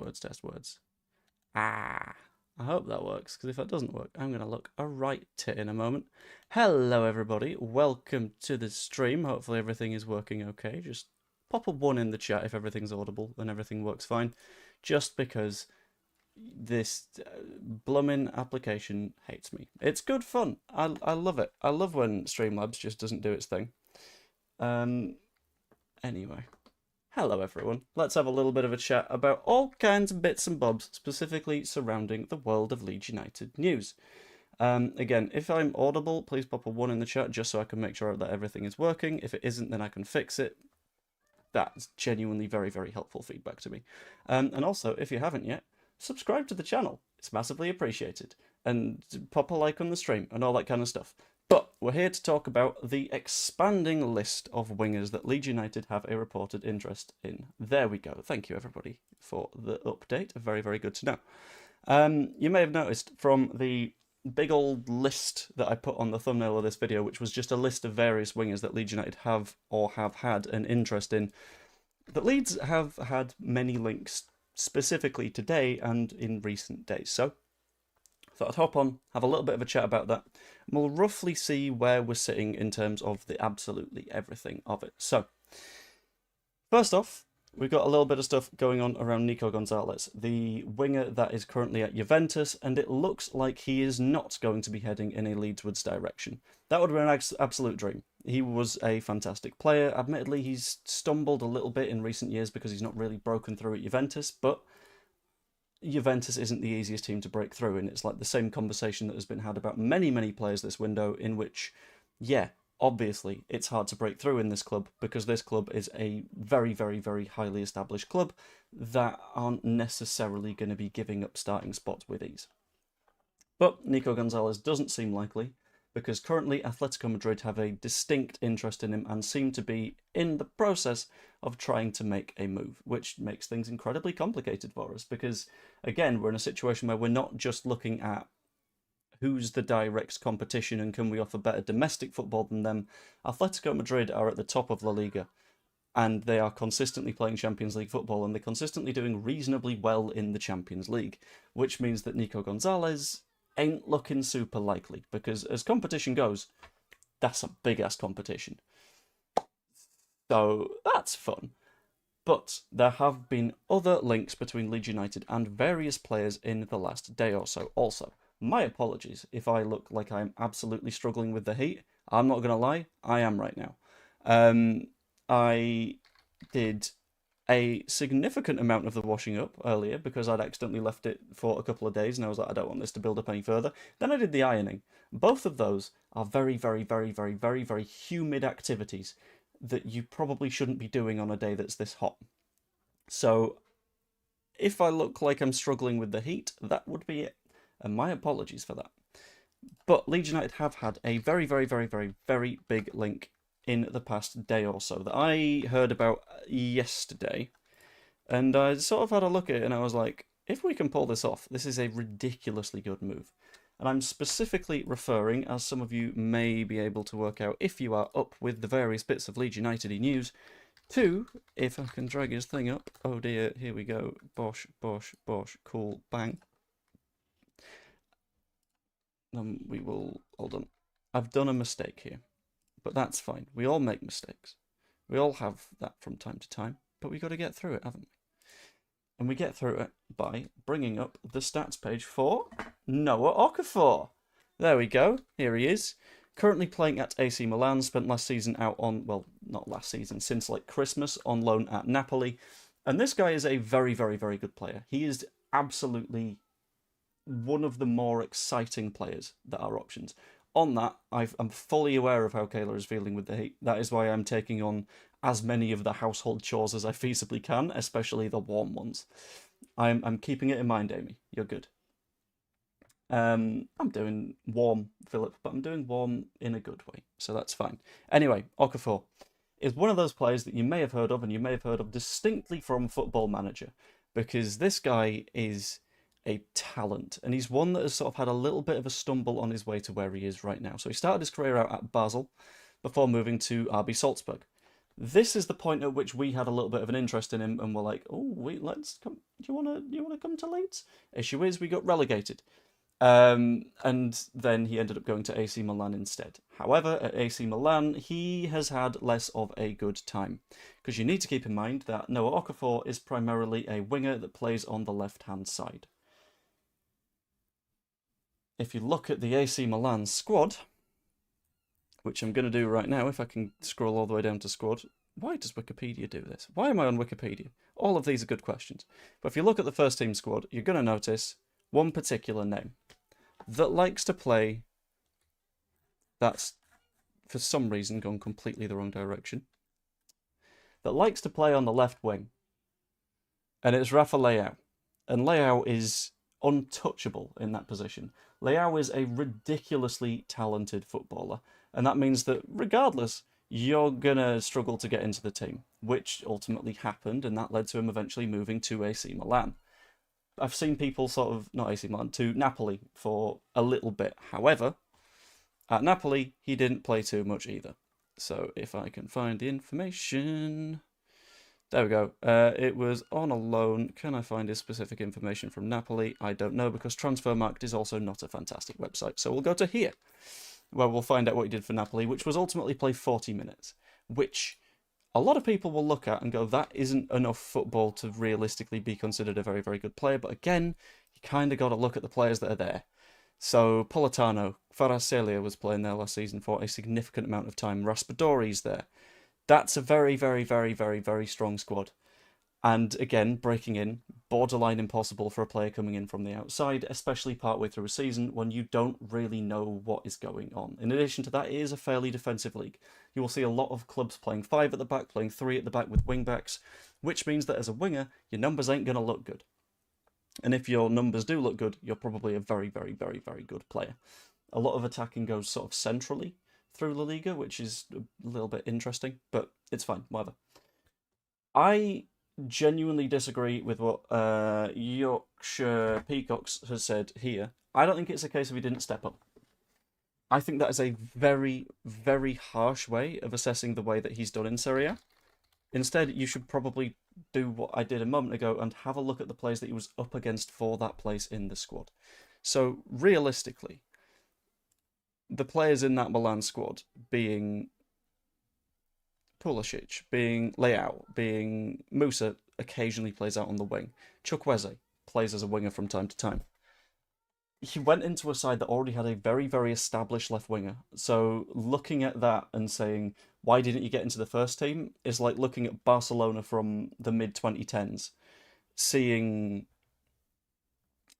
test words. I hope that works, because if that doesn't work, I'm going to look a right tit in a moment. Hello, everybody. Welcome to the stream. Hopefully everything is working okay. Just pop a 1 in the chat if everything's audible and everything works fine. Just because this bloomin' application hates me. It's good fun. I love it. I love when Streamlabs just doesn't do its thing. Anyway. Hello everyone, let's have a little bit of a chat about all kinds of bits and bobs, specifically surrounding the world of Leeds United news. Again, if I'm audible, please pop a 1 in the chat just so I can make sure that everything is working. If it isn't, then I can fix it. That's genuinely very, very helpful feedback to me. And also, if you haven't yet, subscribe to the channel. It's massively appreciated. And pop a like on the stream and all that kind of stuff. But we're here to talk about the expanding list of wingers that Leeds United have a reported interest in. There we go. Thank you, everybody, for the update. Very, very good to know. You may have noticed from the big old list that I put on the thumbnail of this video, which was just a list of various wingers that Leeds United have or have had an interest in, that Leeds have had many links specifically today and in recent days. So thought I'd hop on, have a little bit of a chat about that, and we'll roughly see where we're sitting in terms of the absolutely everything of it. So, first off, we've got a little bit of stuff going on around Nico Gonzalez, the winger that is currently at Juventus, and it looks like he is not going to be heading in a Leedswards direction. That would have been an absolute dream. He was a fantastic player. Admittedly, he's stumbled a little bit in recent years because he's not really broken through at Juventus, but Juventus isn't the easiest team to break through, and it's like the same conversation that has been had about many, many players this window, in which, yeah, obviously it's hard to break through in this club because this club is a very, very, very highly established club that aren't necessarily going to be giving up starting spots with ease. But Nico Gonzalez doesn't seem likely, because currently Atletico Madrid have a distinct interest in him and seem to be in the process of trying to make a move, which makes things incredibly complicated for us because, again, we're in a situation where we're not just looking at who's the direct competition and can we offer better domestic football than them. Atletico Madrid are at the top of La Liga, and they are consistently playing Champions League football, and they're consistently doing reasonably well in the Champions League, which means that Nico Gonzalez ain't looking super likely, because as competition goes, that's a big-ass competition. So that's fun. But there have been other links between Leeds United and various players in the last day or so also. My apologies if I look like I'm absolutely struggling with the heat. I'm not going to lie, I am right now. I did a significant amount of the washing up earlier because I'd accidentally left it for a couple of days and I was like, I don't want this to build up any further. Then I did the ironing. Both of those are very, very, very, very, very, very humid activities that you probably shouldn't be doing on a day that's this hot. So if I look like I'm struggling with the heat, that would be it. And my apologies for that. But Leeds United have had a very, very, very, very, very big link in the past day or so that I heard about yesterday, and I sort of had a look at it and I was like, if we can pull this off, this is a ridiculously good move. And I'm specifically referring, as some of you may be able to work out if you are up with the various bits of Leeds United news, to, if I can drag his thing up, oh dear, here we go, bosh, bosh, bosh, cool, bang. We will, hold on, I've done a mistake here. But that's fine. We all make mistakes. We all have that from time to time. But we've got to get through it, haven't we? And we get through it by bringing up the stats page for Noah Okafor. There we go. Here he is. Currently playing at AC Milan. Spent last season out on, well, not last season, since like Christmas, on loan at Napoli. And this guy is a very, very, very good player. He is absolutely one of the more exciting players that are options. On that, I'm fully aware of how Kayla is feeling with the heat. That is why I'm taking on as many of the household chores as I feasibly can, especially the warm ones. I'm keeping it in mind, Amy. You're good. I'm doing warm, Philip, but I'm doing warm in a good way, so that's fine. Anyway, Okafor is one of those players that you may have heard of, and you may have heard of distinctly from Football Manager, because this guy is a talent, and he's one that has sort of had a little bit of a stumble on his way to where he is right now. So he started his career out at Basel before moving to RB Salzburg. This is the point at which we had a little bit of an interest in him, and we're like, "Oh, let's come. Do you wanna come to Leeds?" Issue is, we got relegated. And then he ended up going to AC Milan instead. However, at AC Milan, he has had less of a good time. Because you need to keep in mind that Noah Okafor is primarily a winger that plays on the left-hand side. If you look at the AC Milan squad, which I'm going to do right now, if I can scroll all the way down to squad. Why does Wikipedia do this? Why am I on Wikipedia? All of these are good questions. But if you look at the first team squad, you're going to notice one particular name that likes to play, that's for some reason gone completely the wrong direction, that likes to play on the left wing. And it's Rafa Leao. And Leao is untouchable in that position. Leao is a ridiculously talented footballer. And that means that regardless, you're going to struggle to get into the team, which ultimately happened, and that led to him eventually moving to AC Milan. I've seen people sort of, not AC Milan, to Napoli for a little bit. However, at Napoli, he didn't play too much either. So if I can find the information... There we go. It was on a loan. Can I find his specific information from Napoli? I don't know, because Transfermarkt is also not a fantastic website. So we'll go to here, where we'll find out what he did for Napoli, which was ultimately play 40 minutes, which a lot of people will look at and go, that isn't enough football to realistically be considered a very, very good player. But again, you kind of got to look at the players that are there. So Politano, Kvaratskhelia was playing there last season for a significant amount of time. Raspadori's there. That's a very, very, very, very, very strong squad. And again, breaking in, borderline impossible for a player coming in from the outside, especially partway through a season when you don't really know what is going on. In addition to that, it is a fairly defensive league. You will see a lot of clubs playing 5 at the back, playing 3 at the back with wing-backs, which means that as a winger, your numbers ain't going to look good. And if your numbers do look good, you're probably a very, very, very, very good player. A lot of attacking goes sort of centrally through La Liga, which is a little bit interesting, but it's fine, whatever. I genuinely disagree with what Yorkshire Peacocks has said here. I don't think it's a case of he didn't step up. I think that is a very, very harsh way of assessing the way that he's done in Serie A. Instead, you should probably do what I did a moment ago and have a look at the players that he was up against for that place in the squad. So, realistically, the players in that Milan squad being Pulisic, being Leao, being Musa, occasionally plays out on the wing. Chukwueze plays as a winger from time to time. He went into a side that already had a very, very established left winger. So looking at that and saying, why didn't you get into the first team, is like looking at Barcelona from the mid-2010s. Seeing,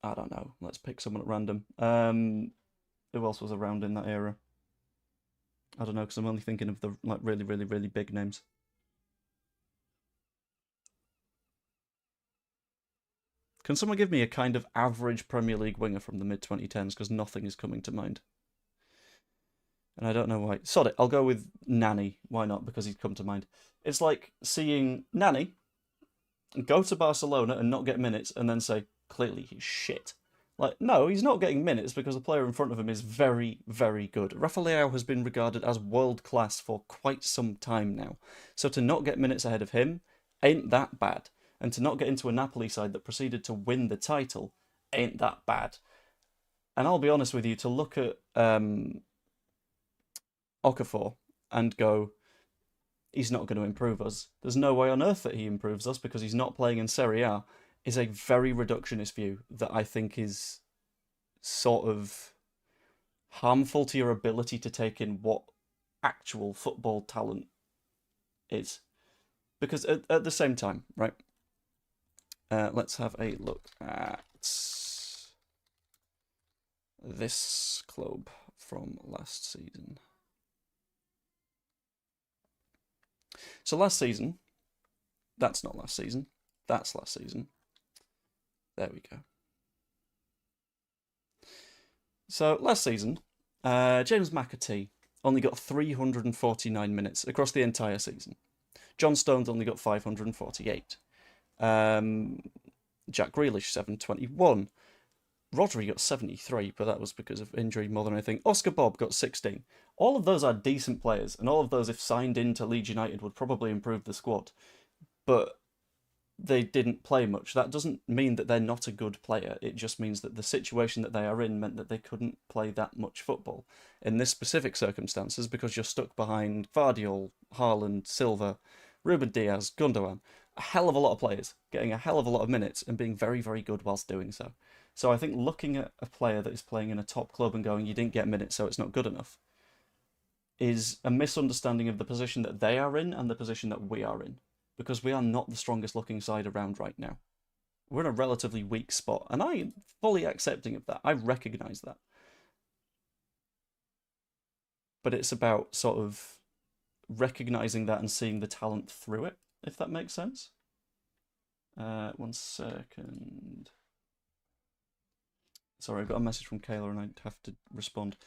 I don't know, let's pick someone at random. Who else was around in that era? I don't know, because I'm only thinking of the like really, really, really big names. Can someone give me a kind of average Premier League winger from the mid-2010s? Because nothing is coming to mind. And I don't know why. Sod it, I'll go with Nani. Why not? Because he's come to mind. It's like seeing Nani go to Barcelona and not get minutes and then say, clearly he's shit. Like, no, he's not getting minutes because the player in front of him is very, very good. Rafa Leao has been regarded as world-class for quite some time now. So to not get minutes ahead of him ain't that bad. And to not get into a Napoli side that proceeded to win the title ain't that bad. And I'll be honest with you, to look at Okafor and go, he's not going to improve us. There's no way on earth that he improves us because he's not playing in Serie A, is a very reductionist view that I think is sort of harmful to your ability to take in what actual football talent is. Because at the same time, right, let's have a look at this club from last season. So last season, that's not last season, that's last season. There we go. So last season, James McAtee only got 349 minutes across the entire season. John Stones only got 548. Jack Grealish, 721. Rodri got 73, but that was because of injury more than anything. Oscar Bob got 16. All of those are decent players, and all of those, if signed into Leeds United, would probably improve the squad. But they didn't play much. That doesn't mean that they're not a good player. It just means that the situation that they are in meant that they couldn't play that much football. In this specific circumstances, because you're stuck behind Vardiol, Haaland, Silva, Ruben Diaz, Gundogan, a hell of a lot of players, getting a hell of a lot of minutes and being very, very good whilst doing so. So I think looking at a player that is playing in a top club and going, you didn't get minutes, so it's not good enough, is a misunderstanding of the position that they are in and the position that we are in. Because we are not the strongest looking side around right now. We're in a relatively weak spot, and I am fully accepting of that. I recognise that. But it's about sort of recognising that and seeing the talent through it, if that makes sense. 1 second. Sorry, I got a message from Kayla and I have to respond.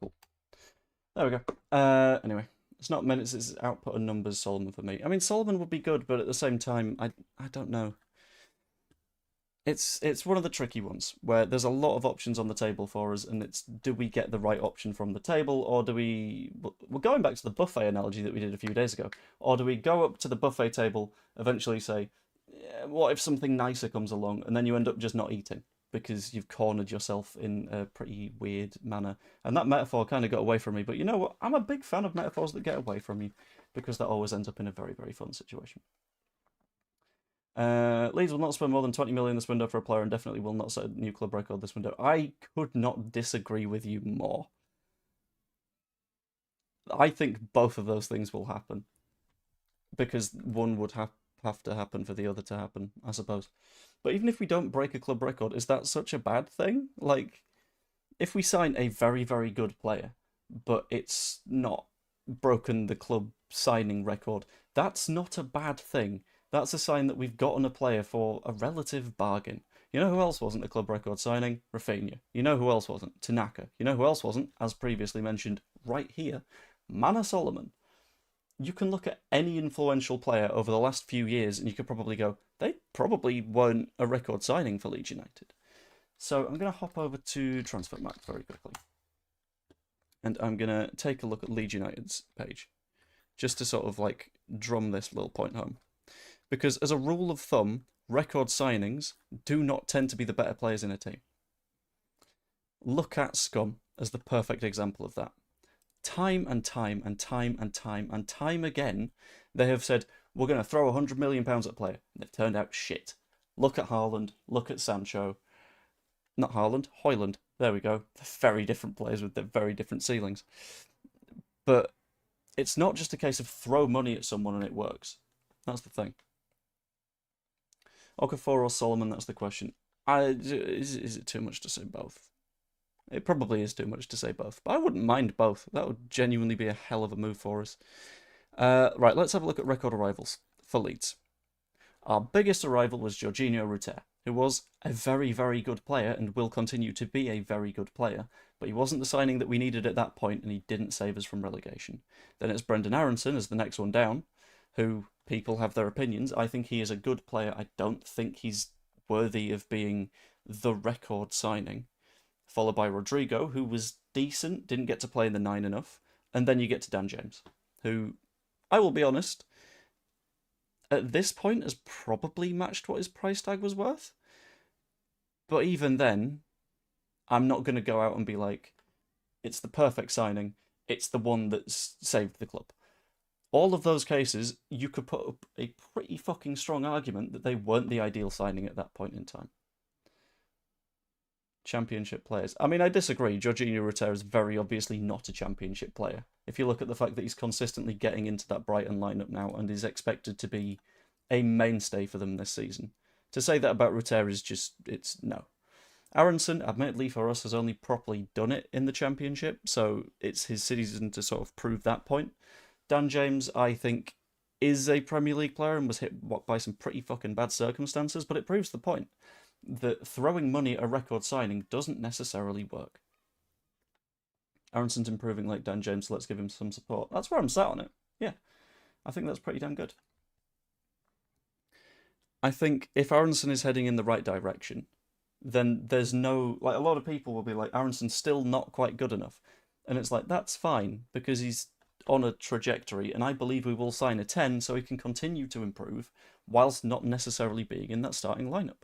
Cool. There we go. Anyway, it's not minutes, it's output and numbers, Solomon, for me. I mean, Solomon would be good, but at the same time, I don't know. It's one of the tricky ones, where there's a lot of options on the table for us, and it's, do we get the right option from the table, or do we... We're going back to the buffet analogy that we did a few days ago. Or do we go up to the buffet table, eventually say, what if something nicer comes along, and then you end up just not eating? Because you've cornered yourself in a pretty weird manner. And that metaphor kind of got away from me, but you know what? I'm a big fan of metaphors that get away from you, because that always ends up in a very, very fun situation. Leeds will not spend more than 20 million this window for a player and definitely will not set a new club record this window. I could not disagree with you more. I think both of those things will happen. Because one would have to happen for the other to happen, I suppose. But even if we don't break a club record, is that such a bad thing? Like, if we sign a very, very good player, but it's not broken the club signing record, that's not a bad thing. That's a sign that we've gotten a player for a relative bargain. You know who else wasn't a club record signing? Rafinha. You know who else wasn't? Tanaka. You know who else wasn't? As previously mentioned, right here, Manor Solomon. You can look at any influential player over the last few years and you could probably go, they probably weren't a record signing for Leeds United. So I'm going to hop over to Transfermarkt very quickly. And I'm going to take a look at Leeds United's page. Just to sort of like drum this little point home. Because as a rule of thumb, record signings do not tend to be the better players in a team. Look at Scum as the perfect example of that. Time and time and time and time and time again, they have said, we're going to throw £100 million at a player. And they've turned out shit. Look at Haaland. Look at Sancho. Not Haaland, Højlund. There we go. They're very different players with their very different ceilings. But it's not just a case of throw money at someone and it works. That's the thing. Okafor or Solomon, that's the question. Is it too much to say both? It probably is too much to say both, but I wouldn't mind both. That would genuinely be a hell of a move for us. Right, let's have a look at record arrivals for Leeds. Our biggest arrival was Jorginho Rutter, who was a very, very good player and will continue to be a very good player, but he wasn't the signing that we needed at that point and he didn't save us from relegation. Then it's Brendan Aronson as the next one down, who people have their opinions. I think he is a good player. I don't think he's worthy of being the record signing. Followed by Rodrigo, who was decent, didn't get to play in the 9 enough. And then you get to Dan James, who, I will be honest, at this point has probably matched what his price tag was worth. But even then, I'm not going to go out and be like, it's the perfect signing, it's the one that's saved the club. All of those cases, you could put up a pretty fucking strong argument that they weren't the ideal signing at that point in time. Championship players. I mean, I disagree. Jorginho Rutter is very obviously not a championship player. If you look at the fact that he's consistently getting into that Brighton lineup now and is expected to be a mainstay for them this season. To say that about Rutter is just, it's no. Aronson, admittedly for us, has only properly done it in the Championship, so it's his season to sort of prove that point. Dan James, I think, is a Premier League player and was hit by some pretty fucking bad circumstances, but it proves the point. that throwing money at a record signing doesn't necessarily work. Aronson's improving like Dan James, so let's give him some support. That's where I'm sat on it. Yeah, I think that's pretty damn good. I think if Aronson is heading in the right direction, then there's no, like, a lot of people will be like, Aronson's still not quite good enough. And it's like, that's fine, because he's on a trajectory, and I believe we will sign a 10 so he can continue to improve whilst not necessarily being in that starting lineup.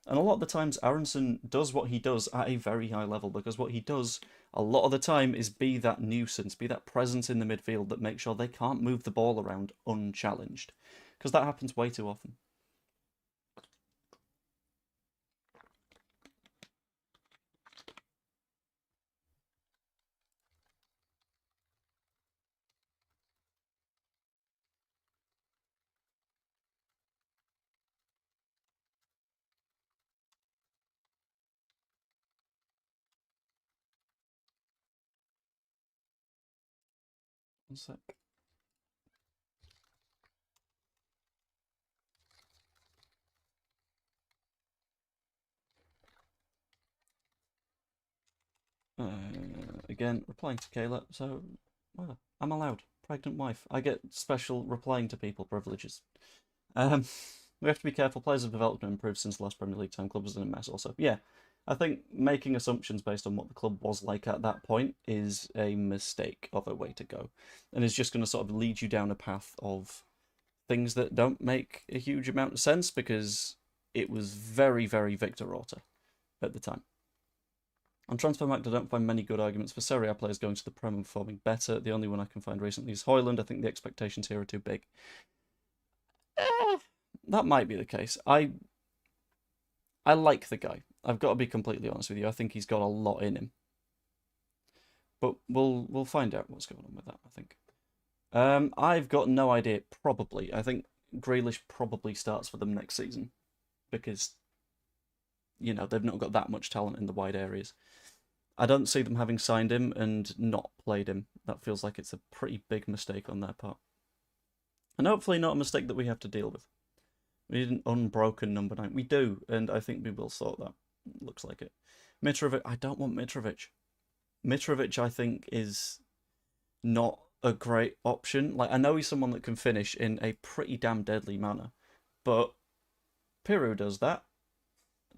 And a lot of the times, Aronson does what he does at a very high level, because what he does a lot of the time is be that nuisance, be that presence in the midfield that makes sure they can't move the ball around unchallenged. Because that happens way too often. One sec. Again, replying to Kayla, so, well, I'm allowed. Pregnant wife. I get special replying to people privileges. We have to be careful. Players have developed and improved since the last Premier League time. Club was in a mess also. Yeah, I think making assumptions based on what the club was like at that point is a mistake of a way to go. And is just going to sort of lead you down a path of things that don't make a huge amount of sense, because it was very, very Victor Orta at the time. On Transfermarkt, I don't find many good arguments for Serie A players going to the Prem and performing better. The only one I can find recently is Højlund. I think the expectations here are too big. That might be the case. I like the guy. I've got to be completely honest with you. I think he's got a lot in him. But we'll find out what's going on with that, I think. I've got no idea. Probably. I think Grealish probably starts for them next season, because, you know, they've not got that much talent in the wide areas. I don't see them having signed him and not played him. That feels like it's a pretty big mistake on their part. And hopefully not a mistake that we have to deal with. We need an unbroken number 9. We do, and I think we will sort that. Looks like it. Mitrovic, I don't want Mitrovic. Mitrovic, I think, is not a great option. Like, I know he's someone that can finish in a pretty damn deadly manner, but Pirou does that.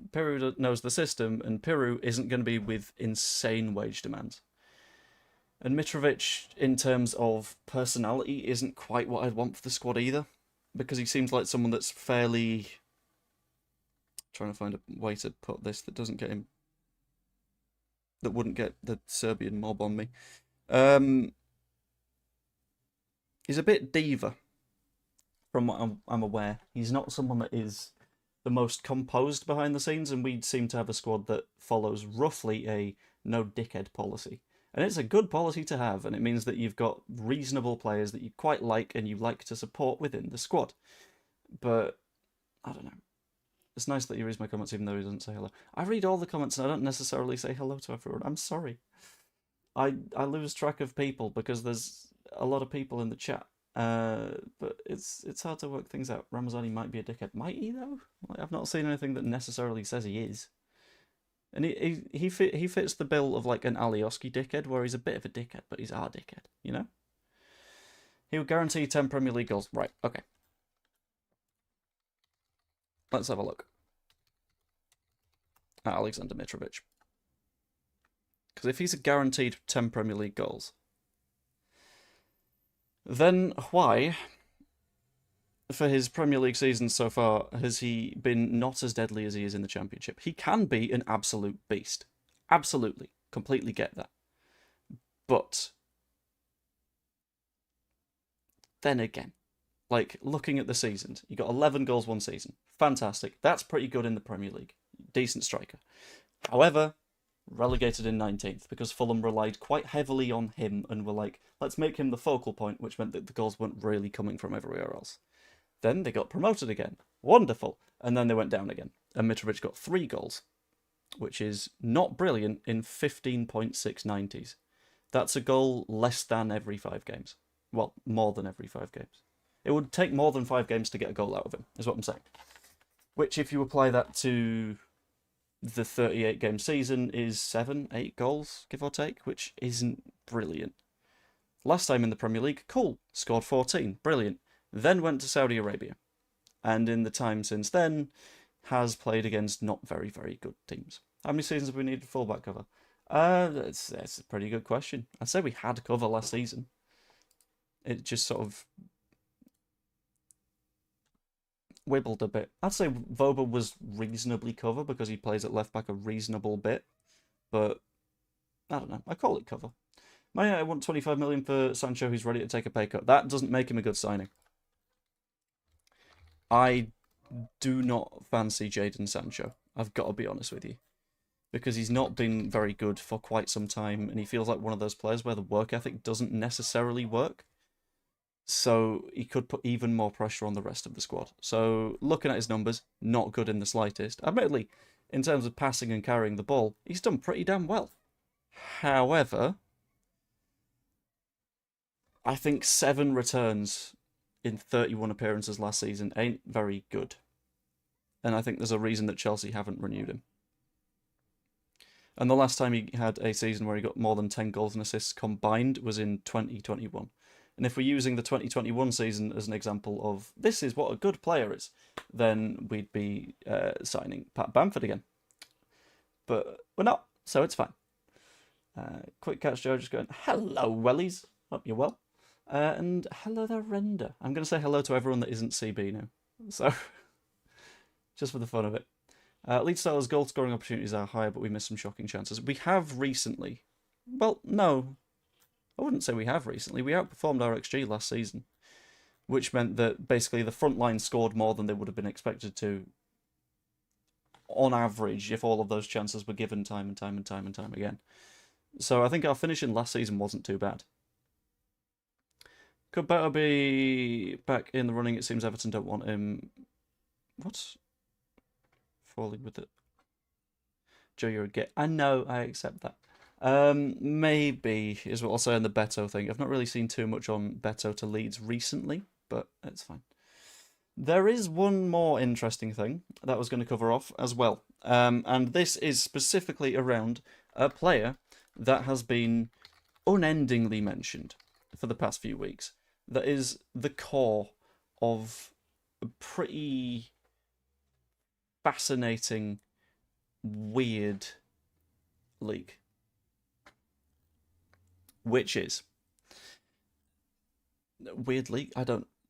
Pirou knows the system, and Pirou isn't going to be with insane wage demands. And Mitrovic, in terms of personality, isn't quite what I'd want for the squad either, because he seems like someone that's fairly... trying to find a way to put this that doesn't get him... that wouldn't get the Serbian mob on me. He's a bit diva, from what I'm aware. He's not someone that is the most composed behind the scenes, and we seem to have a squad that follows roughly a no dickhead policy. And it's a good policy to have, and it means that you've got reasonable players that you quite like and you like to support within the squad. But, I don't know. It's nice that he reads my comments even though he doesn't say hello. I read all the comments and I don't necessarily say hello to everyone. I'm sorry. I lose track of people because there's a lot of people in the chat. But it's hard to work things out. Ramazani might be a dickhead. Might he, though? Like, I've not seen anything that necessarily says he is. And he fits the bill of like an Alioski dickhead, where he's a bit of a dickhead, but he's our dickhead, you know? He would guarantee 10 Premier League goals. Right, okay. Let's have a look at Alexander Mitrovic. Because if he's a guaranteed 10 Premier League goals, then why, for his Premier League season so far, has he been not as deadly as he is in the Championship? He can be an absolute beast. Absolutely. Completely get that. But then again, like, looking at the seasons, you got 11 goals one season. Fantastic. That's pretty good in the Premier League. Decent striker. However, relegated in 19th because Fulham relied quite heavily on him and were like, let's make him the focal point, which meant that the goals weren't really coming from everywhere else. Then they got promoted again. Wonderful. And then they went down again. And Mitrovic got 3 goals, which is not brilliant in 15.690s. That's a goal less than every 5 games. Well, more than every 5 games. It would take more than 5 games to get a goal out of him, is what I'm saying. Which, if you apply that to the 38-game season is 7, 8 goals, give or take, which isn't brilliant. Last time in the Premier League, cool, scored 14, brilliant. Then went to Saudi Arabia. And in the time since then, has played against not very, very good teams. How many seasons have we needed fullback cover? That's a pretty good question. I'd say we had cover last season. It just sort of wibbled a bit. I'd say Voba was reasonably cover because he plays at left back a reasonable bit. But, I don't know. I call it cover. I want 25 million for Sancho who's ready to take a pay cut. That doesn't make him a good signing. I do not fancy Jadon Sancho. I've got to be honest with you. Because he's not been very good for quite some time, and he feels like one of those players where the work ethic doesn't necessarily work. So he could put even more pressure on the rest of the squad. So looking at his numbers, not good in the slightest. Admittedly, in terms of passing and carrying the ball, he's done pretty damn well. However, I think 7 returns in 31 appearances last season ain't very good. And I think there's a reason that Chelsea haven't renewed him. And the last time he had a season where he got more than 10 goals and assists combined was in 2021. And if we're using the 2021 season as an example of this is what a good player is, then we'd be signing Pat Bamford again. But we're not, so it's fine. Quick catch Joe just going, hello, wellies. Hope you're well. And hello there, Render. I'm going to say hello to everyone that isn't CB now. So, just for the fun of it. Leeds Styler's goal scoring opportunities are higher, but we missed some shocking chances. We have recently. Well, no. I wouldn't say we have recently. We outperformed our XG last season, which meant that basically the front line scored more than they would have been expected to on average if all of those chances were given time and time and time and time again. So I think our finishing last season wasn't too bad. Could Beto be back in the running? It seems Everton don't want him. What? Falling with it. Joe, you're a git. I know, I accept that. Maybe is what I'll say on the Beto thing. I've not really seen too much on Beto to Leeds recently, but it's fine. There is one more interesting thing that I was going to cover off as well. And this is specifically around a player that has been unendingly mentioned for the past few weeks. That is the core of a pretty fascinating, weird league. Which is weird league.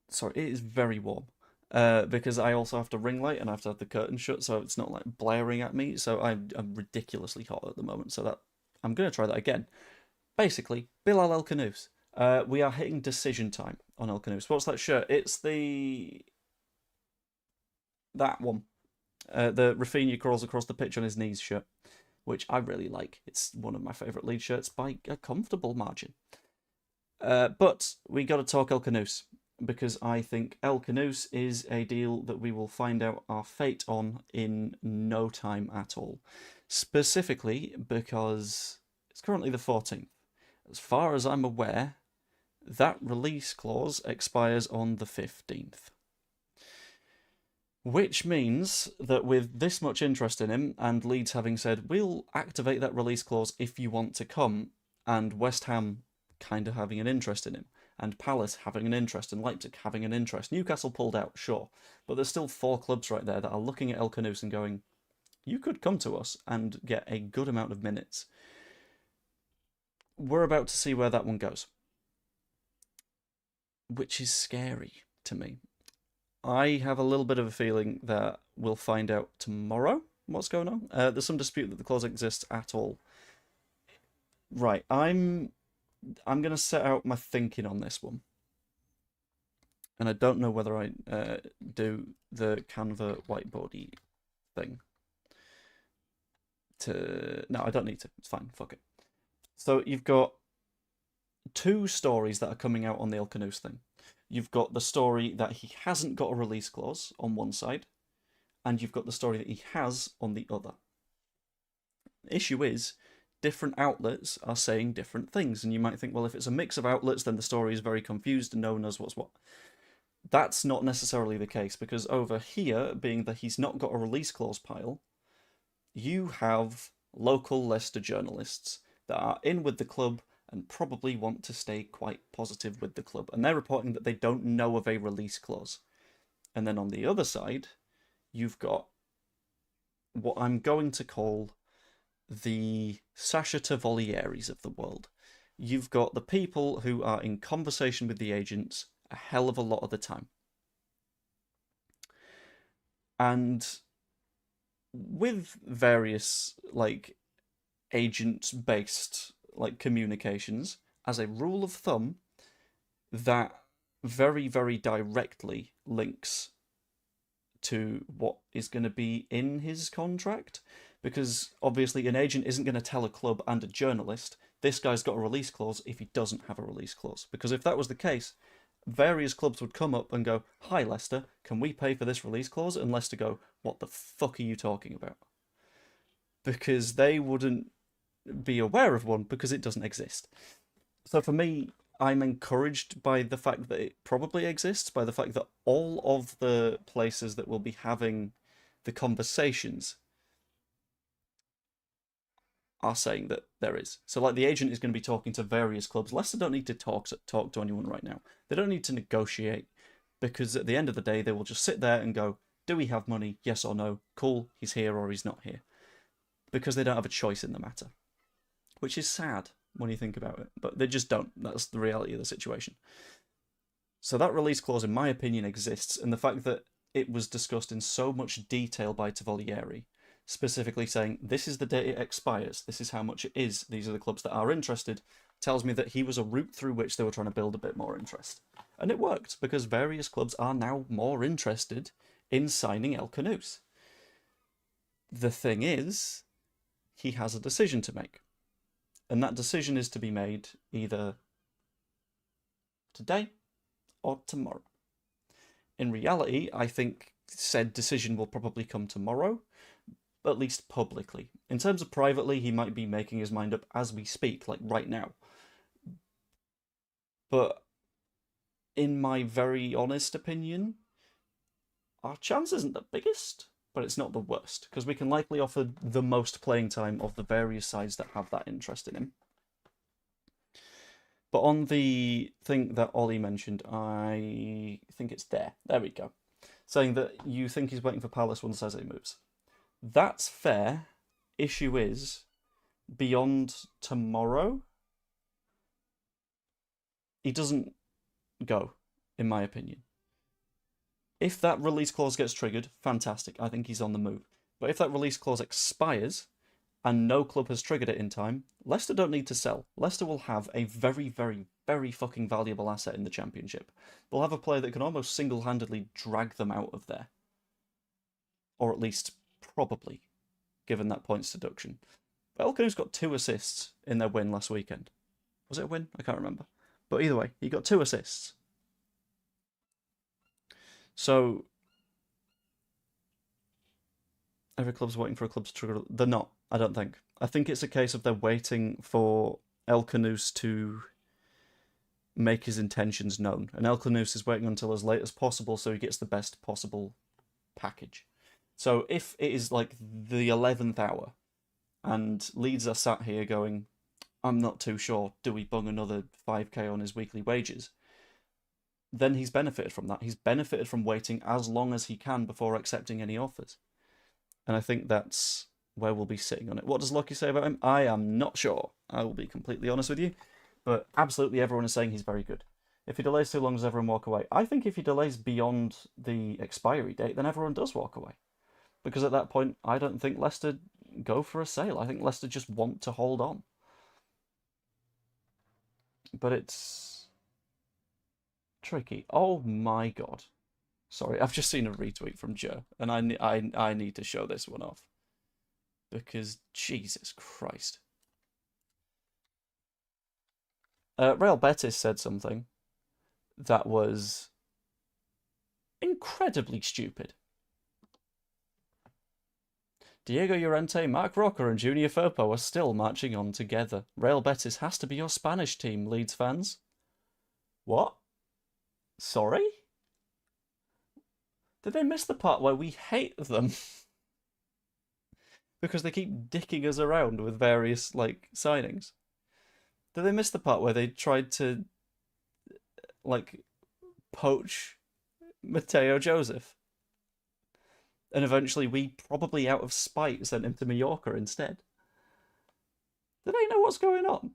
Sorry, it is very warm. Because I also have to ring light and I have to have the curtain shut, so it's not like blaring at me. So I'm ridiculously hot at the moment. So that I'm gonna try that again. Basically, Bilal El Khannouss. We are hitting decision time on El Khannouss. What's that shirt? It's that one. The Rafinha crawls across the pitch on his knees shirt, which I really like. It's one of my favourite Leeds shirts by a comfortable margin. But we got to talk El Khannouss, because I think El Khannouss is a deal that we will find out our fate on in no time at all. Specifically because it's currently the 14th. As far as I'm aware, that release clause expires on the 15th. Which means that with this much interest in him, and Leeds having said, we'll activate that release clause if you want to come, and West Ham kind of having an interest in him, and Palace having an interest, and Leipzig having an interest. Newcastle pulled out, sure, but there's still 4 clubs right there that are looking at El Khannouss and going, you could come to us and get a good amount of minutes. We're about to see where that one goes, which is scary to me. I have a little bit of a feeling that we'll find out tomorrow what's going on. There's some dispute that the clause exists at all. Right, I'm going to set out my thinking on this one. And I don't know whether I do the Canva whiteboardy thing. No, I don't need to. It's fine. Fuck it. So you've got 2 stories that are coming out on the El Khannouss thing. You've got the story that he hasn't got a release clause on one side, and you've got the story that he has on the other. The issue is, different outlets are saying different things, and you might think, well, if it's a mix of outlets, then the story is very confused and no one knows what's what. That's not necessarily the case, because over here, being that he's not got a release clause pile, you have local Leicester journalists that are in with the club and probably want to stay quite positive with the club, and they're reporting that they don't know of a release clause. And then on the other side, you've got what I'm going to call the Sasha Tavolieri's of the world. You've got the people who are in conversation with the agents a hell of a lot of the time. And with various like agent-based like communications, as a rule of thumb, that very, very directly links to what is going to be in his contract. Because obviously, an agent isn't going to tell a club and a journalist, this guy's got a release clause if he doesn't have a release clause. Because if that was the case, various clubs would come up and go, "Hi, Leicester, can we pay for this release clause?" And Leicester go, "What the fuck are you talking about?" Because they wouldn't be aware of one because it doesn't exist. So for me, I'm encouraged by the fact that it probably exists, by the fact that all of the places that will be having the conversations are saying that there is. So like the agent is going to be talking to various clubs. Leicester don't need to talk to anyone right now. They don't need to negotiate, because at the end of the day, they will just sit there and go, "Do we have money? Yes or no? Cool, he's here or he's not here." Because they don't have a choice in the matter. Which is sad when you think about it, but they just don't. That's the reality of the situation. So that release clause, in my opinion, exists, and the fact that it was discussed in so much detail by Tavolieri, specifically saying, this is the date it expires, this is how much it is, these are the clubs that are interested, tells me that he was a route through which they were trying to build a bit more interest. And it worked, because various clubs are now more interested in signing El Khannouss. The thing is, he has a decision to make. And that decision is to be made either today or tomorrow. In reality, I think said decision will probably come tomorrow, at least publicly. In terms of privately, he might be making his mind up as we speak, like right now. But in my very honest opinion, our chance isn't the biggest, but it's not the worst, because we can likely offer the most playing time of the various sides that have that interest in him. But on the thing that Ollie mentioned, I think it's there. There we go. Saying that you think he's waiting for Palace when Cesar moves. That's fair. Issue is, beyond tomorrow, he doesn't go, in my opinion. If that release clause gets triggered, fantastic. I think he's on the move. But if that release clause expires and no club has triggered it in time, Leicester don't need to sell. Leicester will have a very, very, very fucking valuable asset in the Championship. They'll have a player that can almost single-handedly drag them out of there. Or at least, probably, given that points deduction. El Khannouss got 2 assists in their win last weekend. Was it a win? I can't remember. But either way, he got 2 assists. So, every club's waiting for a club to trigger. They're not, I don't think. I think it's a case of they're waiting for El Khannouss to make his intentions known. And El Khannouss is waiting until as late as possible so he gets the best possible package. So if it is like the 11th hour and Leeds are sat here going, "I'm not too sure, do we bung another 5k on his weekly wages?" then he's benefited from that. He's benefited from waiting as long as he can before accepting any offers. And I think that's where we'll be sitting on it. What does Lockie say about him? I am not sure. I will be completely honest with you. But absolutely everyone is saying he's very good. If he delays too long, does everyone walk away? I think if he delays beyond the expiry date, then everyone does walk away. Because at that point, I don't think Leicester go for a sale. I think Leicester just want to hold on. But it's tricky. Oh my god. Sorry, I've just seen a retweet from Joe, and I need to show this one off. Because, Jesus Christ. Real Betis said something that was incredibly stupid. Diego Llorente, Marc Roca and Junior Firpo are still marching on together. Real Betis has to be your Spanish team, Leeds fans. What? Sorry? Did they miss the part where we hate them? because they keep dicking us around with various like signings. Did they miss the part where they tried to like poach Mateo Joseph? And eventually we, probably out of spite, sent him to Mallorca instead. Do they know what's going on?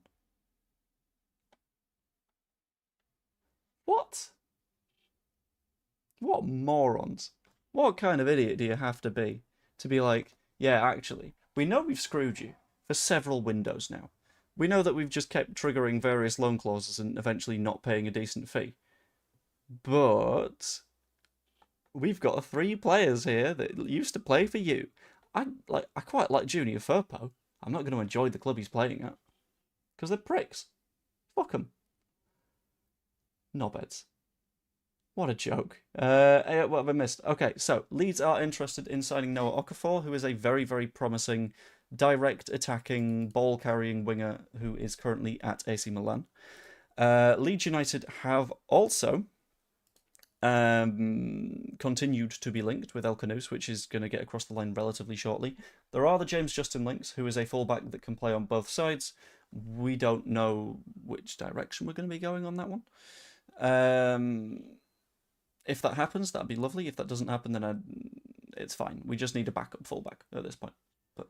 What? What morons? What kind of idiot do you have to be like, yeah, actually, we know we've screwed you for several windows now. We know that we've just kept triggering various loan clauses and eventually not paying a decent fee. But we've got 3 players here that used to play for you. I quite like Junior Firpo. I'm not going to enjoy the club he's playing at because they're pricks. Fuck them. Knobheads. What a joke. What have I missed? Okay, so Leeds are interested in signing Noah Okafor, who is a very, very promising, direct attacking, ball carrying winger who is currently at AC Milan. Leeds United have also continued to be linked with Khannouss, which is going to get across the line relatively shortly. There are the James Justin links, who is a fullback that can play on both sides. We don't know which direction we're going to be going on that one. If that happens, that'd be lovely. If that doesn't happen, then it's fine. We just need a backup fullback at this point. But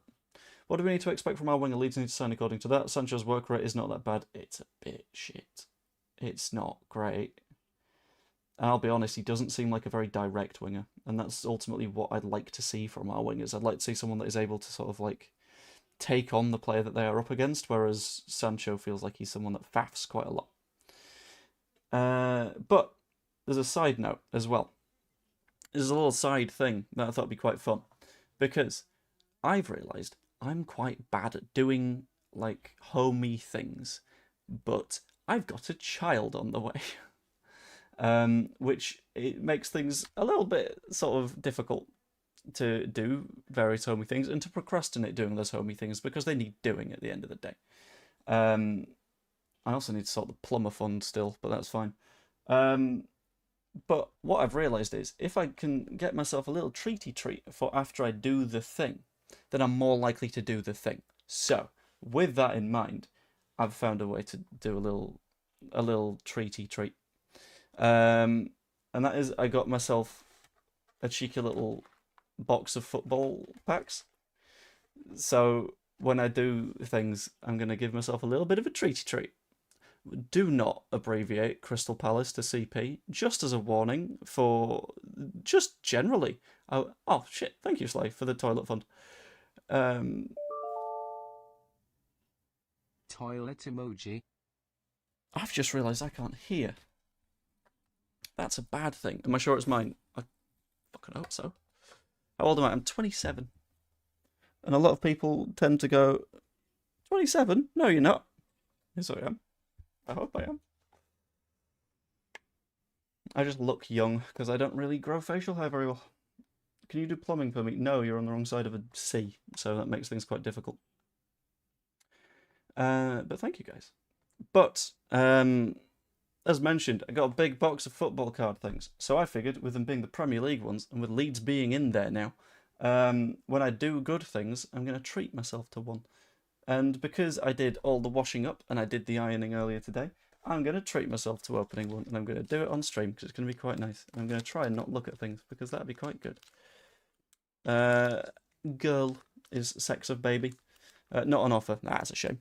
what do we need to expect from our winger? Leeds need to sign according to that. Sancho's work rate is not that bad. It's a bit shit. It's not great. And I'll be honest, he doesn't seem like a very direct winger. And that's ultimately what I'd like to see from our wingers. I'd like to see someone that is able to sort of like take on the player that they are up against, whereas Sancho feels like he's someone that faffs quite a lot. But there's a side note as well. There's a little side thing that I thought would be quite fun, because I've realised I'm quite bad at doing like homey things, but I've got a child on the way. Which it makes things a little bit sort of difficult to do various homey things and to procrastinate doing those homey things because they need doing at the end of the day. I also need to sort the plumber fund still, but that's fine. But what I've realised is if I can get myself a little treaty treat for after I do the thing, then I'm more likely to do the thing. So with that in mind, I've found a way to do a little treaty treat. And that is, I got myself a cheeky little box of football packs. So when I do things, I'm going to give myself a little bit of a treaty treat. Do not abbreviate Crystal Palace to CP, just as a warning for just generally. Oh shit, thank you, Slay, for the toilet fund. Toilet emoji. I've just realised I can't hear. That's a bad thing. Am I sure it's mine? I fucking hope so. How old am I? I'm 27. And a lot of people tend to go, 27? No, you're not. Yes, I am. I hope I am. I just look young because I don't really grow facial hair very well. Can you do plumbing for me? No, you're on the wrong side of a C, so that makes things quite difficult. But thank you guys. But as mentioned, I got a big box of football card things. So I figured, with them being the Premier League ones, and with Leeds being in there now, when I do good things, I'm going to treat myself to one. And because I did all the washing up, and I did the ironing earlier today, I'm going to treat myself to opening one, and I'm going to do it on stream, because it's going to be quite nice. And I'm going to try and not look at things, because that'd be quite good. Girl is sex of baby. Not on offer. Nah, that's a shame.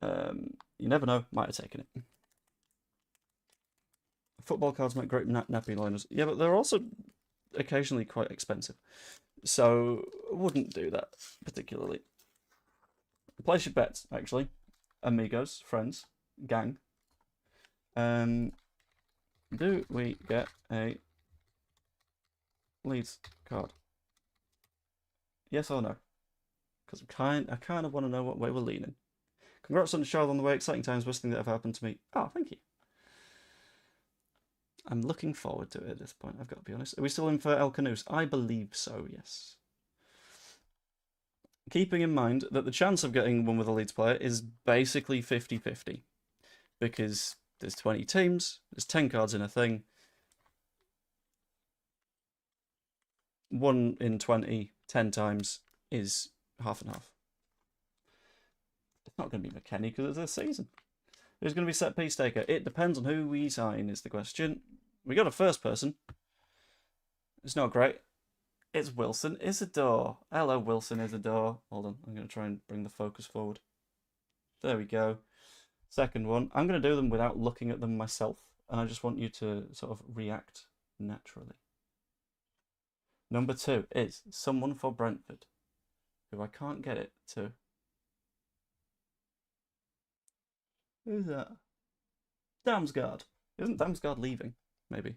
You never know, might have taken it. Football cards make great nappy liners. Yeah, but they're also occasionally quite expensive. So I wouldn't do that particularly. Place your bets, actually. Amigos, friends, gang. Do we get a Leeds card? Yes or no? Because I kind of want to know what way we're leaning. Congrats on the child on the way. Exciting times. Best thing that ever happened to me. Oh, thank you. I'm looking forward to it at this point, I've got to be honest. Are we still in for Khannouss? I believe so, yes. Keeping in mind that the chance of getting one with a Leeds player is basically 50-50. Because there's 20 teams, there's 10 cards in a thing. 1 in 20, 10 times is half and half. It's not going to be McKennie because it's this season. Who's going to be set piece taker? It depends on who we sign, is the question. We got a first person. It's not great. It's Wilson Isidore. Hello, Wilson Isidore. Hold on, I'm going to try and bring the focus forward. There we go. Second one. I'm going to do them without looking at them myself, and I just want you to sort of react naturally. Number 2 is someone for Brentford, who I can't get it to. Who's that? Damsgaard. Isn't Damsgaard leaving? Maybe.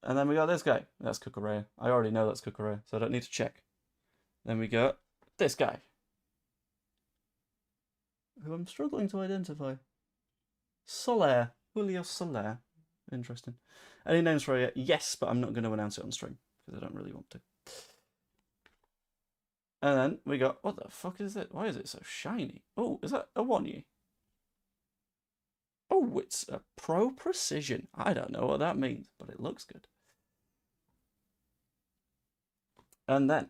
And then we got this guy. That's Cucurella. I already know that's Cucurella, so I don't need to check. Then we got this guy, who I'm struggling to identify. Soler. Julio Soler. Interesting. Any names for you? Yes, but I'm not going to announce it on stream, because I don't really want to. And then we got, what the fuck is it? Why is it so shiny? Oh, is that a one-year? Oh, it's a Pro Precision. I don't know what that means, but it looks good. And then,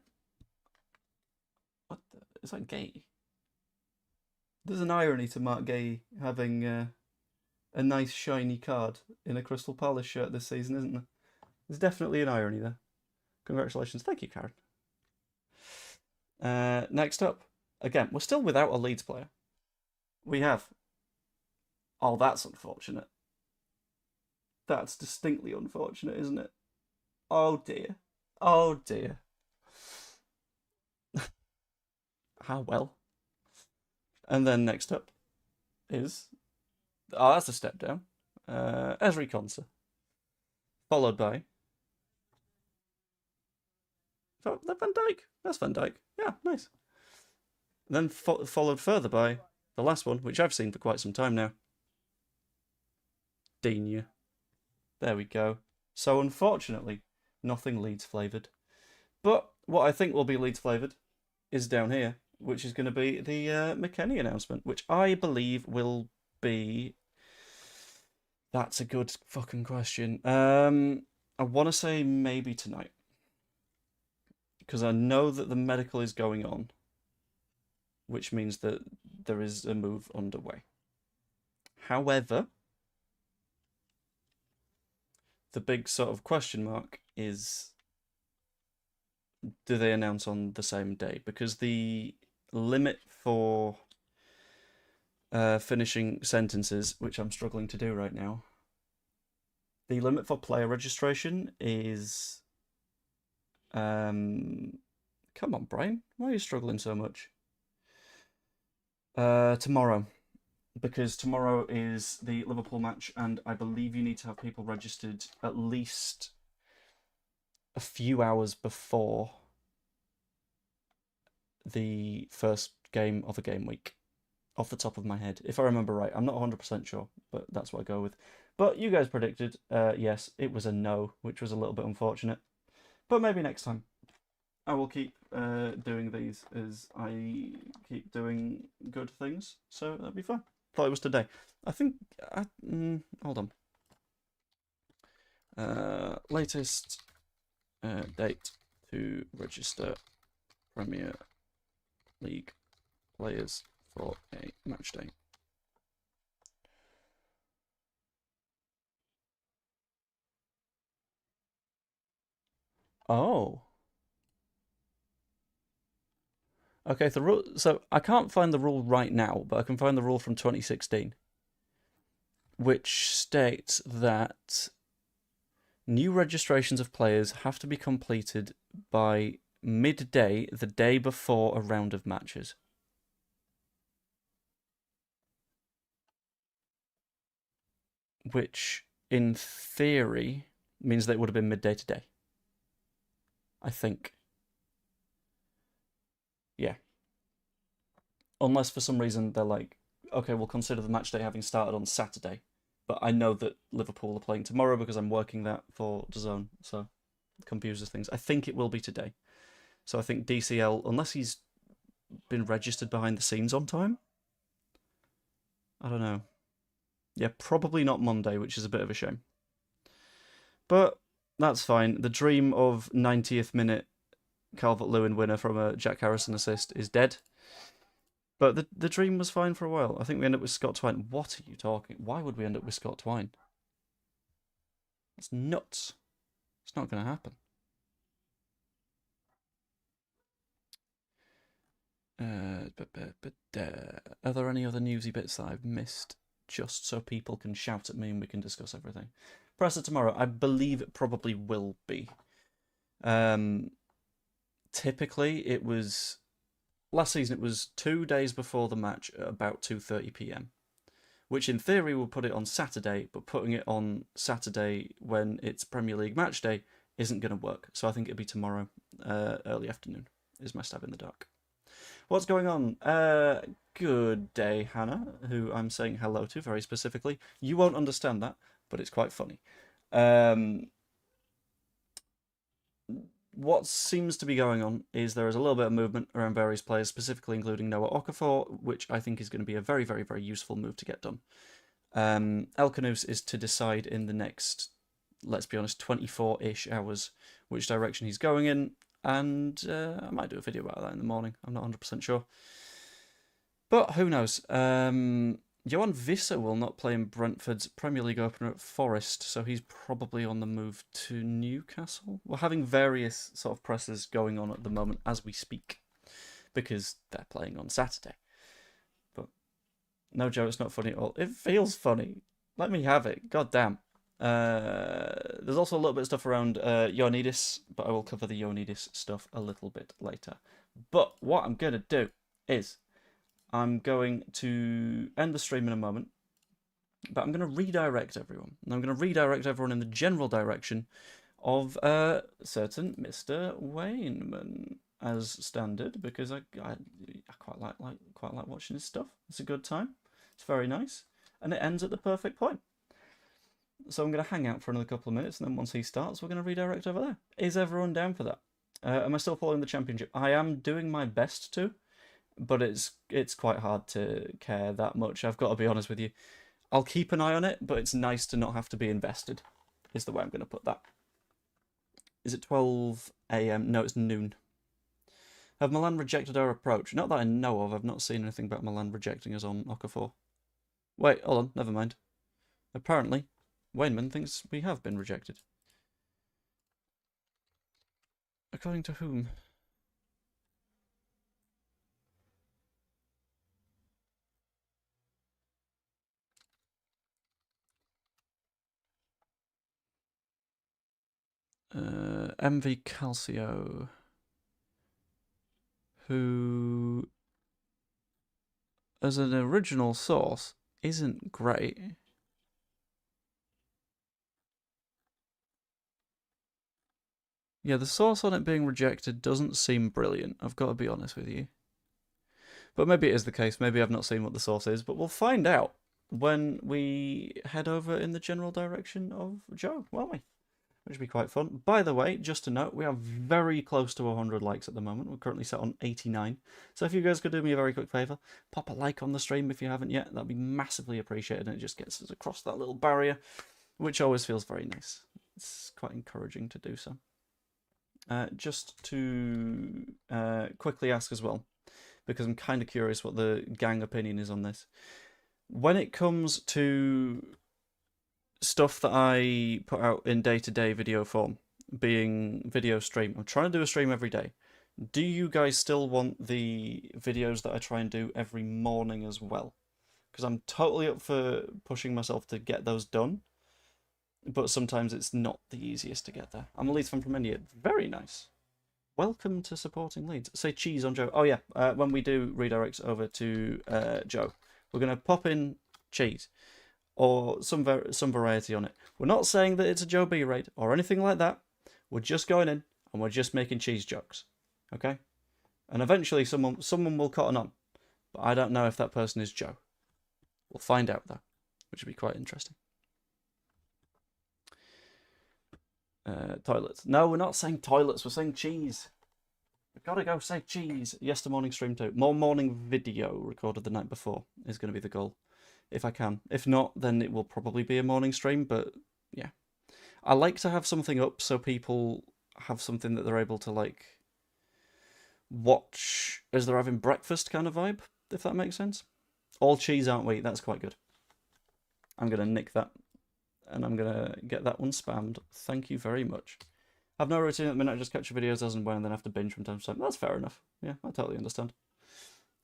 what the, is that Gay? There's an irony to Mark Gay having a nice shiny card in a Crystal Palace shirt this season, isn't there? There's definitely an irony there. Congratulations. Thank you, Karen. Next up, again, we're still without a Leeds player. We have... Oh, that's unfortunate. That's distinctly unfortunate, isn't it? Oh, dear. Oh, dear. How well. And then next up is... Oh, that's a step down. Esri Konsa. Followed by... Van Dijk. That's Van Dijk. Yeah, nice. And then followed further by the last one, which I've seen for quite some time now. Digne. There we go. So unfortunately, nothing Leeds flavoured. But what I think will be Leeds flavoured is down here, which is going to be the McKennie announcement, which I believe will be... That's a good fucking question. I want to say maybe tonight, because I know that the medical is going on, which means that there is a move underway. However, the big sort of question mark is, do they announce on the same day? Because the limit for finishing sentences, which I'm struggling to do right now, the limit for player registration is... come on, Brian. Why are you struggling so much? Tomorrow. Because tomorrow is the Liverpool match, and I believe you need to have people registered at least a few hours before the first game of a game week, off the top of my head, if I remember right. I'm not 100% sure, but that's what I go with. But you guys predicted, yes, it was a no, which was a little bit unfortunate. But maybe next time. I will keep doing these as I keep doing good things, so that'll be fun. Thought it was today. I think... hold on. Latest date to register Premier League players for a match day. Oh. Okay, so I can't find the rule right now, but I can find the rule from 2016, which states that new registrations of players have to be completed by midday the day before a round of matches. Which, in theory, means that it would have been midday today. I think. Yeah. Unless for some reason they're like, okay, we'll consider the match day having started on Saturday. But I know that Liverpool are playing tomorrow because I'm working that for DAZN, so it confuses things. I think it will be today. So I think DCL, unless he's been registered behind the scenes on time, I don't know. Yeah, probably not Monday, which is a bit of a shame. But that's fine. The dream of 90th minute Calvert-Lewin winner from a Jack Harrison assist is dead. But the dream was fine for a while. I think we ended up with Scott Twine. What are you talking? Why would we end up with Scott Twine? That's nuts. It's not going to happen. Are there any other newsy bits that I've missed? Just so people can shout at me and we can discuss everything. Presser tomorrow, I believe it probably will be. Typically, it was... Last season, it was 2 days before the match at about 2:30 p.m. Which in theory will put it on Saturday, but putting it on Saturday when it's Premier League match day isn't going to work. So I think it'll be tomorrow, early afternoon, is my stab in the dark. What's going on? Good day, Hannah, who I'm saying hello to very specifically. You won't understand that, but it's quite funny. What seems to be going on is there is a little bit of movement around various players, specifically including Noah Okafor, which I think is going to be a very, very, very useful move to get done. Khannouss is to decide in the next, let's be honest, 24-ish hours which direction he's going in, and I might do a video about that in the morning. I'm not 100% sure. But who knows? Johan Visser will not play in Brentford's Premier League opener at Forest, so he's probably on the move to Newcastle. We're having various sort of presses going on at the moment as we speak, because they're playing on Saturday. But no, Joe, it's not funny at all. It feels funny. Let me have it. God damn. There's also a little bit of stuff around Ioannidis, but I will cover the Ioannidis stuff a little bit later. But what I'm going to do is I'm going to end the stream in a moment, but I'm going to redirect everyone. And I'm going to redirect everyone in the general direction of certain Mr. Wayneman as standard, because I quite like watching his stuff. It's a good time. It's very nice, and it ends at the perfect point. So I'm going to hang out for another couple of minutes, and then once he starts, we're going to redirect over there. Is everyone down for that? Am I still following the championship? I am doing my best to. But it's quite hard to care that much. I've got to be honest with you. I'll keep an eye on it, but it's nice to not have to be invested, is the way I'm going to put that. Is it 12 a.m? No, it's noon. Have Milan rejected our approach? Not that I know of. I've not seen anything about Milan rejecting us on Okafor. Wait, hold on. Never mind. Apparently, Wayneman thinks we have been rejected. According to whom? MV Calcio, who, as an original source, isn't great. Yeah, the source on it being rejected doesn't seem brilliant, I've got to be honest with you. But maybe it is the case, maybe I've not seen what the source is, but we'll find out when we head over in the general direction of Joe, won't we? Which will be quite fun. By the way, just to note, we are very close to 100 likes at the moment. We're currently set on 89. So if you guys could do me a very quick favour, pop a like on the stream if you haven't yet. That'd be massively appreciated, and it just gets us across that little barrier, which always feels very nice. It's quite encouraging to do so. Just to quickly ask as well, because I'm kind of curious what the gang opinion is on this. When it comes to stuff that I put out in day-to-day video form, being video stream, I'm trying to do a stream every day. Do you guys still want the videos that I try and do every morning as well? Because I'm totally up for pushing myself to get those done, but sometimes it's not the easiest to get there. I'm a Leeds fan from India. Very nice. Welcome to supporting Leeds. Say cheese on Joe. Oh yeah, when we do redirects over to Joe, we're going to pop in cheese or some variety on it. We're not saying that it's a Joe B raid or anything like that. We're just going in and we're just making cheese jokes, okay? And eventually someone will cotton on, but I don't know if that person is Joe. We'll find out though, which will be quite interesting. Toilets. No, we're not saying toilets. We're saying cheese. We've got to go say cheese. Yes, the morning stream too. More morning video recorded the night before is going to be the goal, if I can. If not, then it will probably be a morning stream, but yeah. I like to have something up so people have something that they're able to, like, watch as they're having breakfast kind of vibe, if that makes sense. All cheese, aren't we? That's quite good. I'm going to nick that, and I'm going to get that one spammed. Thank you very much. I've no routine at the minute, I just catch videos as and when, and then have to binge from time to time. That's fair enough. Yeah, I totally understand.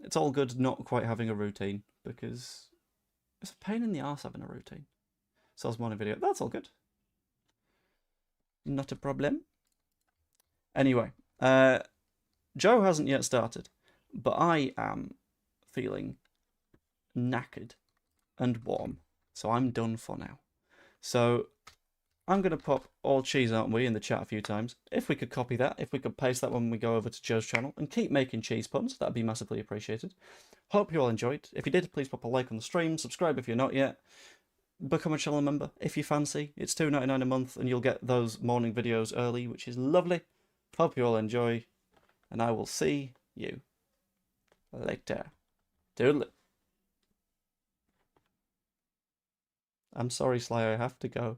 It's all good not quite having a routine, because it's a pain in the arse having a routine. Sells morning video. That's all good. Not a problem. Anyway, Joe hasn't yet started, but I am feeling knackered and warm, so I'm done for now. So I'm going to pop all cheese, aren't we, in the chat a few times. If we could copy that, if we could paste that when we go over to Joe's channel, and keep making cheese puns, that'd be massively appreciated. Hope you all enjoyed. If you did, please pop a like on the stream, subscribe if you're not yet, become a channel member if you fancy. It's $2.99 a month, and you'll get those morning videos early, which is lovely. Hope you all enjoy, and I will see you later. Toodaloo. I'm sorry, Sly, I have to go.